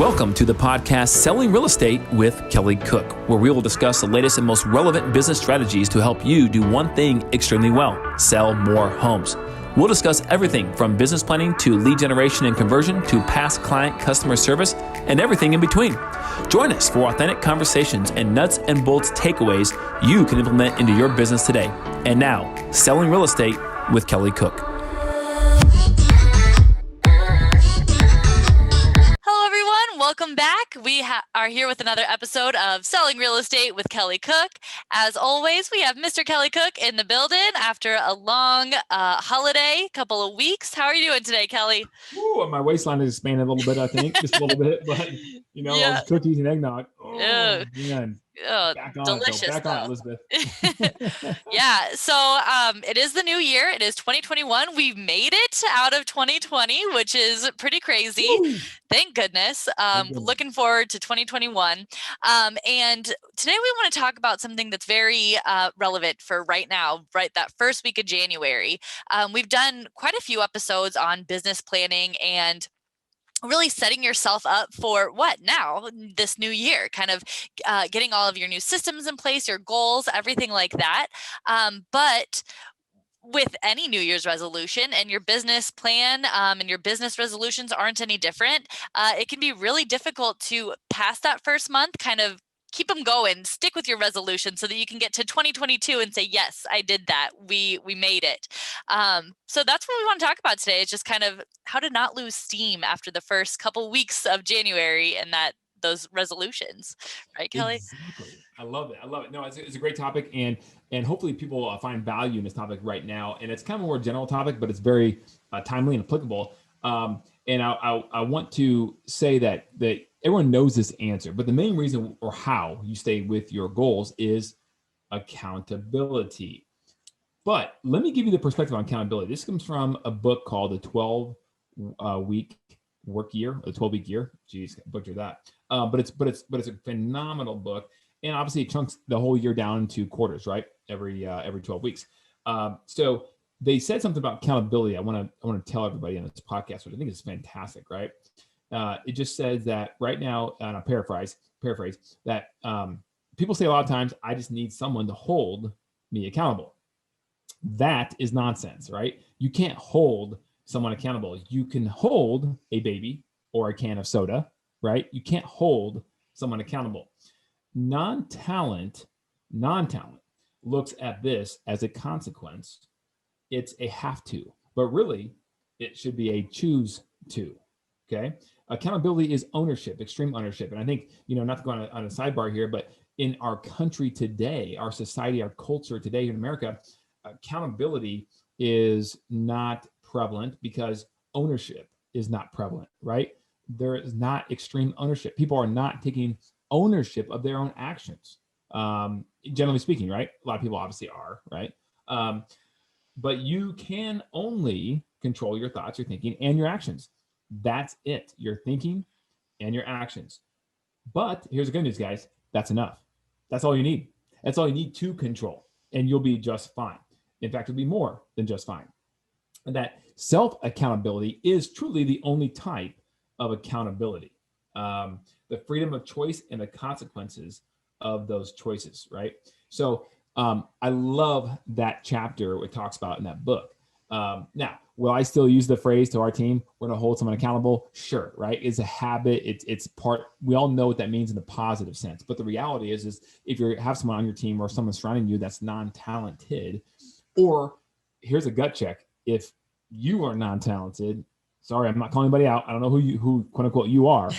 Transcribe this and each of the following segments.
Welcome to the podcast Selling Real Estate with Kelly Cook, where we will discuss the latest and most relevant business strategies to help you do one thing extremely well: sell more homes. We'll discuss everything from business planning to lead generation and conversion to past client customer service and everything in between. Join us for authentic conversations and nuts and bolts takeaways you can implement into your business today. And now, Selling Real Estate with Kelly Cook. Welcome back. We are here with another episode of Selling Real Estate with Kelly Cook. As always, we have Mr. Kelly Cook in the building after a long holiday, couple of weeks. How are you doing today, Kelly? Ooh, my waistline is expanded a little bit, I think, just a little bit, but all those cookies and eggnog. Oh, man. Back on delicious. Back on, Elizabeth. Yeah. So it is the new year. It is 2021. We've made it out of 2020, which is pretty crazy. Woo. Thank goodness. Looking forward to 2021. And today we want to talk about something that's very relevant for right now, right? That first week of January. We've done quite a few episodes on business planning and really setting yourself up for what now, this new year, kind of getting all of your new systems in place, your goals, everything like that. But with any New Year's resolution and your business plan and your business resolutions aren't any different, it can be really difficult to pass that first month, kind of keep them going, stick with your resolution so that you can get to 2022 and say, yes, I did that. We made it. So that's what we want to talk about today, is just kind of how to not lose steam after the first couple weeks of January and those resolutions. Right, Kelly? Exactly. I love it. No, it's a great topic, and hopefully people find value in this topic right now. And it's kind of a more general topic, but it's very timely and applicable. And I want to say that everyone knows this answer, but the main reason or how you stay with your goals is accountability. But let me give you the perspective on accountability. This comes from a book called The 12-Week Work Year, or the 12-Week Year. Geez, butchered that. But it's a phenomenal book, and obviously it chunks the whole year down into quarters, right? Every 12 weeks. So they said something about accountability. I want to tell everybody on this podcast, which I think is fantastic, right? It just says that right now, and I'll paraphrase that people say a lot of times, I just need someone to hold me accountable. That is nonsense, right? You can't hold someone accountable. You can hold a baby or a can of soda, right? You can't hold someone accountable. Non-talent looks at this as a consequence. It's a have to, but really it should be a choose to. Okay. Accountability is ownership, extreme ownership. And I think, not to go on a sidebar here, but in our country today, our society, our culture today here in America, accountability is not prevalent because ownership is not prevalent, right? There is not extreme ownership. People are not taking ownership of their own actions. Generally speaking, right? A lot of people obviously are, right? But you can only control your thoughts, your thinking, and your actions. That's it. Your thinking and your actions. But here's the good news, guys. That's enough. That's all you need. That's all you need to control, and you'll be just fine. In fact, it'll be more than just fine. And that self-accountability is truly the only type of accountability. The freedom of choice and the consequences of those choices, right? So I love that chapter it talks about in that book. Now, will I still use the phrase to our team, we're going to hold someone accountable? Sure, right? It's a habit. It's part, we all know what that means in the positive sense. But the reality is if you have someone on your team or someone surrounding you that's non-talented, or here's a gut check, if you are non-talented, sorry, I'm not calling anybody out. I don't know who quote unquote you are,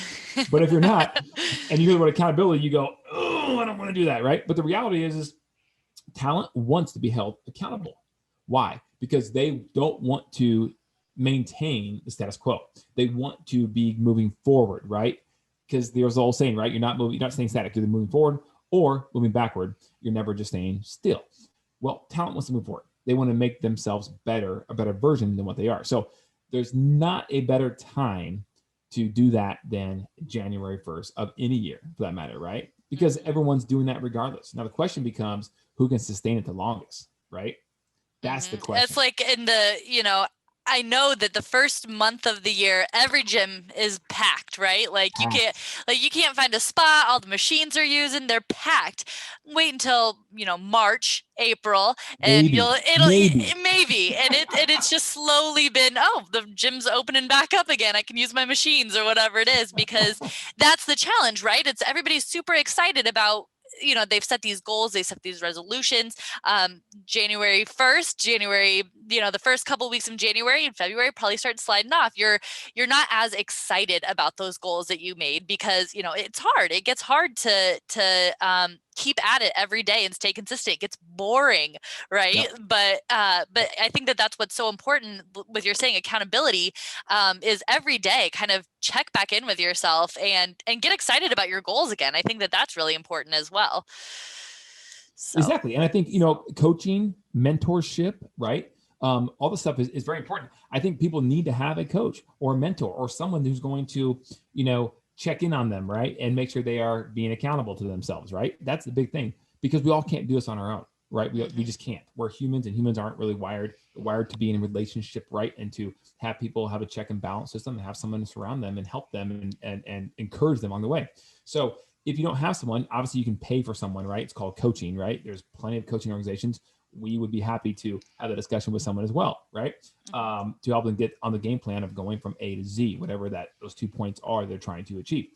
but if you're not, and you hear the word accountability, you go, oh, I don't want to do that, right? But the reality is talent wants to be held accountable. Why? Because they don't want to maintain the status quo. They want to be moving forward, right? Because there's the old saying, right? You're not staying static. You're either moving forward or moving backward. You're never just staying still. Well, talent wants to move forward. They want to make themselves better, a better version than what they are. So there's not a better time to do that than January 1st of any year, for that matter, right? Because everyone's doing that regardless. Now the question becomes, who can sustain it the longest, right? That's the question. It's like in the, I know that the first month of the year, every gym is packed, right? Like you can't find a spot. All the machines are using, they're packed. Wait until, March, April, and Maybe, maybe. And it's just slowly been, oh, the gym's opening back up again. I can use my machines or whatever it is, because that's the challenge, right? It's everybody's super excited about, they've set these goals, they set these resolutions. January 1st, the first couple of weeks of January and February probably start sliding off. You're not as excited about those goals that you made, because it's hard. It gets hard to keep at it every day and stay consistent. It gets boring, right? Yep. But I think that that's what's so important with your saying accountability, is every day kind of check back in with yourself and get excited about your goals again. I think that that's really important as well. So. Exactly. And I think, coaching, mentorship, right? All this stuff is very important. I think people need to have a coach or a mentor or someone who's going to, check in on them, right? And make sure they are being accountable to themselves, right? That's the big thing, because we all can't do this on our own, right? We just can't. We're humans, and humans aren't really wired to be in a relationship, right? And to have people have a check and balance system and have someone surround them and help them and encourage them along the way. So if you don't have someone, obviously you can pay for someone, right? It's called coaching, right? There's plenty of coaching organizations. We would be happy to have a discussion with someone as well, right? To help them get on the game plan of going from A to Z, whatever those 2 points are they're trying to achieve.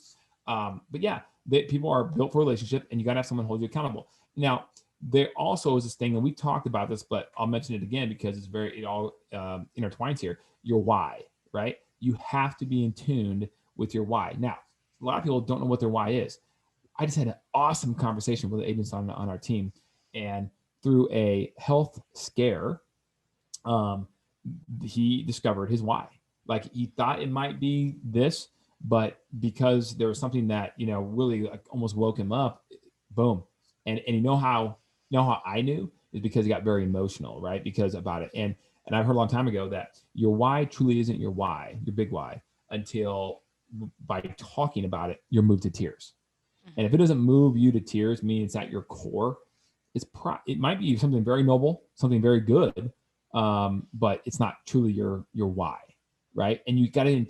But yeah, people are built for a relationship, and you got to have someone hold you accountable. Now, there also is this thing, and we talked about this, but I'll mention it again because it all intertwines here. Your why, right? You have to be in tune with your why. Now, a lot of people don't know what their why is. I just had an awesome conversation with the agents on our team, and through a health scare, he discovered his why. Like, he thought it might be this, but because there was something that really like almost woke him up, boom. And how I knew is because he got very emotional, right? Because about it, and I've heard a long time ago that your why truly isn't your why, your big why, until by talking about it, you're moved to tears. And if it doesn't move you to tears, meaning it's at your core, it might be something very noble, something very good, but it's not truly your why, right? And you got to,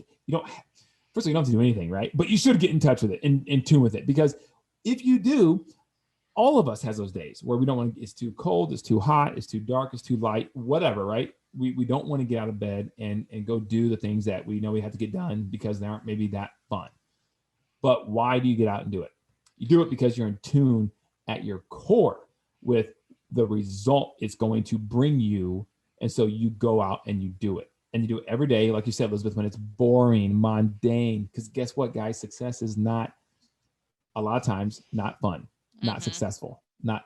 first of all, you don't have to do anything, right? But you should get in touch with it, in tune with it, because if you do, all of us has those days where we don't want to, it's too cold, it's too hot, it's too dark, it's too light, whatever, right? We don't want to get out of bed and go do the things that we know we have to get done because they aren't maybe that fun. But why do you get out and do it? You do it because you're in tune at your core with the result it's going to bring you. And so you go out and you do it. And you do it every day, like you said, Elizabeth, when it's boring, mundane. Because guess what, guys? Success is not, a lot of times, not fun, not successful, not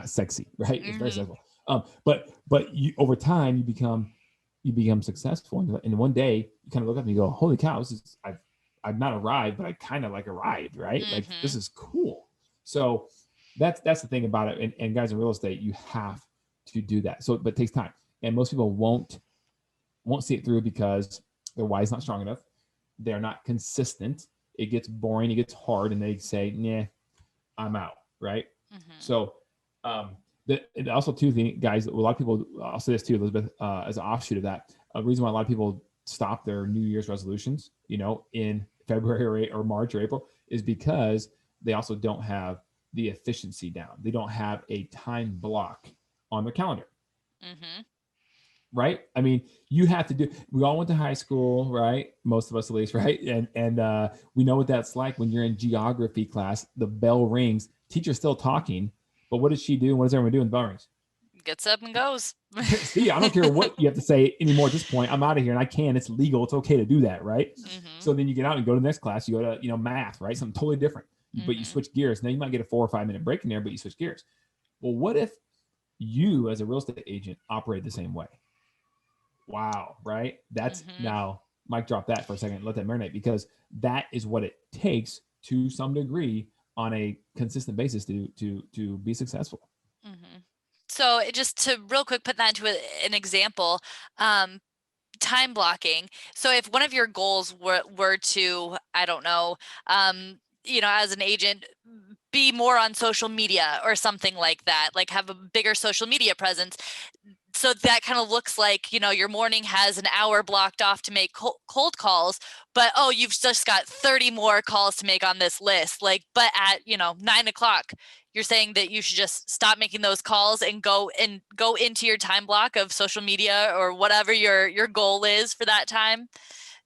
sexy, right? It's very successful. But you, over time, you become successful. And one day you kind of look up and you go, holy cow, I've not arrived, but I kind of like arrived, right? Like, this is cool. So that's the thing about it. And guys, in real estate, you have to do that. So, but it takes time. And most people won't see it through because their why is not strong enough. They're not consistent. It gets boring. It gets hard. And they say, nah, I'm out. Right. So, also too, guys, a lot of people, I'll say this too, Elizabeth, as an offshoot of that, a reason why a lot of people stop their New Year's resolutions, in February or March or April, is because they also don't have the efficiency down. They don't have a time block on their calendar. Right? I mean, you have to do, we all went to high school, right? Most of us at least, right? And we know what that's like when you're in geography class, the bell rings, teacher's still talking, but what does she do? What does everyone do when the bell rings? Gets up and goes. See, I don't care what you have to say anymore at this point. I'm out of here, and I can. It's legal. It's okay to do that, right? So then you get out and go to the next class. You go to math, right? Something totally different. But you switch gears. Now you might get a 4 or 5 minute break in there, but you switch gears. Well, what if you, as a real estate agent, operate the same way? Wow, right? That's now, mic drop that for a second. Let that marinate, because that is what it takes to some degree on a consistent basis to be successful. So just to real quick put that into an example, time blocking. So if one of your goals were to, I don't know, as an agent, be more on social media or something like that, like have a bigger social media presence, so that kind of looks like, your morning has an hour blocked off to make cold calls, but, you've just got 30 more calls to make on this list. But at, 9:00, you're saying that you should just stop making those calls and go into your time block of social media or whatever your goal is for that time.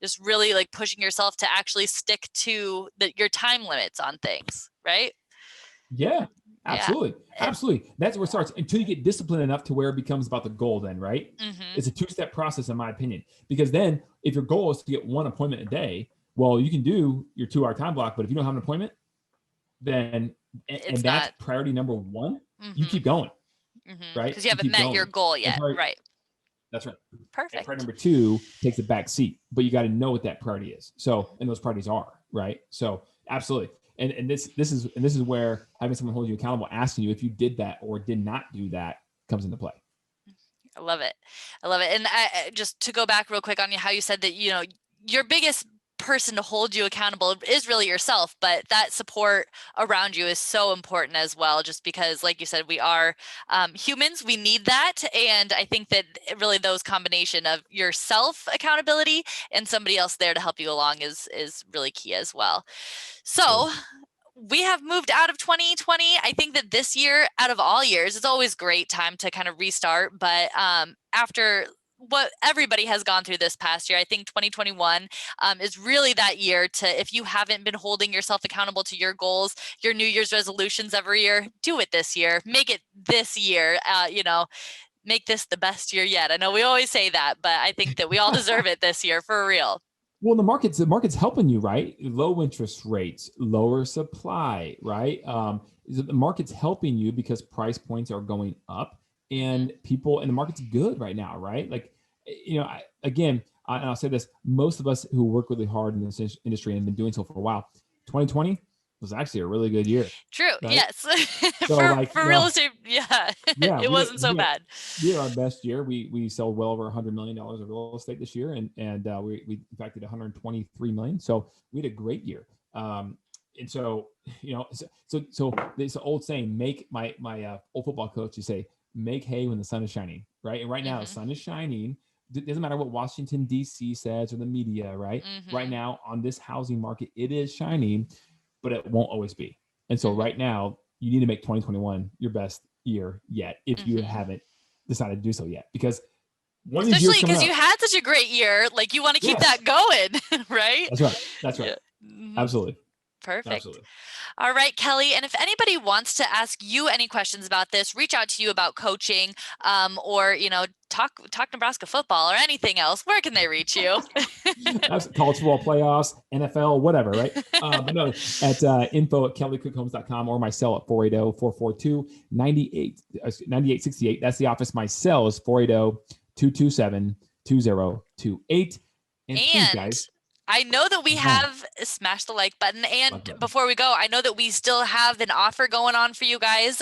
Just really pushing yourself to actually stick to your time limits on things, right? Yeah, absolutely. Yeah. Absolutely. That's where it starts until you get disciplined enough to where it becomes about the goal then, right? Mm-hmm. It's a 2-step process in my opinion, because then if your goal is to get 1 appointment a day, well, you can do your 2-hour time block, but if you don't have an appointment, then, and that's priority number 1, you keep going, right? Because you haven't met your goal yet, right? That's right. Perfect. And priority number 2 takes a back seat, but you got to know what that priority is. So, and those priorities are, right? So absolutely. And this is where having someone hold you accountable, asking you if you did that or did not do that, comes into play. I love it. And just to go back real quick on how you said that, your biggest person to hold you accountable is really yourself, but that support around you is so important as well, just because, like you said, we are humans, we need that. And I think that really those combination of your self accountability and somebody else there to help you along is really key as well. So we have moved out of 2020. I think that this year, out of all years, it's always a great time to kind of restart. But after what everybody has gone through this past year, I think 2021 is really that year to, if you haven't been holding yourself accountable to your goals, your New Year's resolutions every year, do it this year. Make it this year, make this the best year yet. I know we always say that, but I think that we all deserve it this year for real. Well, the market's helping you, right? Low interest rates, lower supply, right? The market's helping you because price points are going up, and the market's good right now, right? I'll say this: most of us who work really hard in this industry and have been doing so for a while, 2020 was actually a really good year. True. Right? Yes. So for real estate, it wasn't so bad. We had our best year. We sold well over $100 million of real estate this year, and we in fact did $123 million. So we had a great year. And so so this old saying, make my old football coach used to say, make hay when the sun is shining, right? And right now the sun is shining. It doesn't matter what Washington D.C. says or the media, right? Right now on this housing market, it is shining, but it won't always be. And so right now, you need to make 2021 your best year yet, if you haven't decided to do so yet. Because especially because you had such a great year, you want to keep that going, right? That's right. Yeah. Absolutely. Perfect. Absolutely. All right, Kelly. And if anybody wants to ask you any questions about this, reach out to you about coaching, or talk Nebraska football or anything else, where can they reach you? College football playoffs, NFL, whatever, right? But no, at info@kellycookhomes.com or my cell at 480-442-9868. That's the office. My cell is 480-227-2028. And please, guys, I know that we have smashed the like button. And before we go, I know that we still have an offer going on for you guys.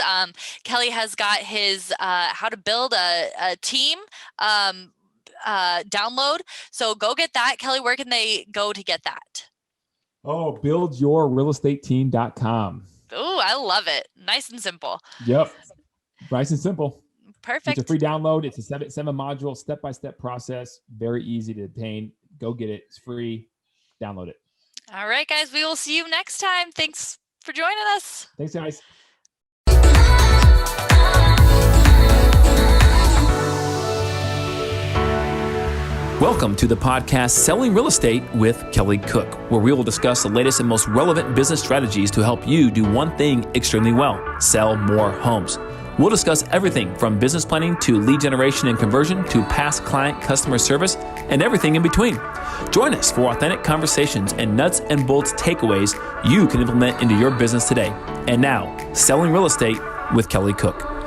Kelly has got his how to build a team download. So go get that. Kelly, where can they go to get that? buildyourrealestateteam.com. Oh, I love it. Nice and simple. Yep. Nice and simple. Perfect. It's a free download. It's a seven module step-by-step process. Very easy to obtain. Go get it. It's free. Download it. All right, guys. We will see you next time. Thanks for joining us. Thanks, guys. Welcome to the podcast Selling Real Estate with Kelly Cook, where we will discuss the latest and most relevant business strategies to help you do one thing extremely well: sell more homes. We'll discuss everything from business planning to lead generation and conversion to past client customer service and everything in between. Join us for authentic conversations and nuts and bolts takeaways you can implement into your business today. And now, Selling Real Estate with Kelly Cook.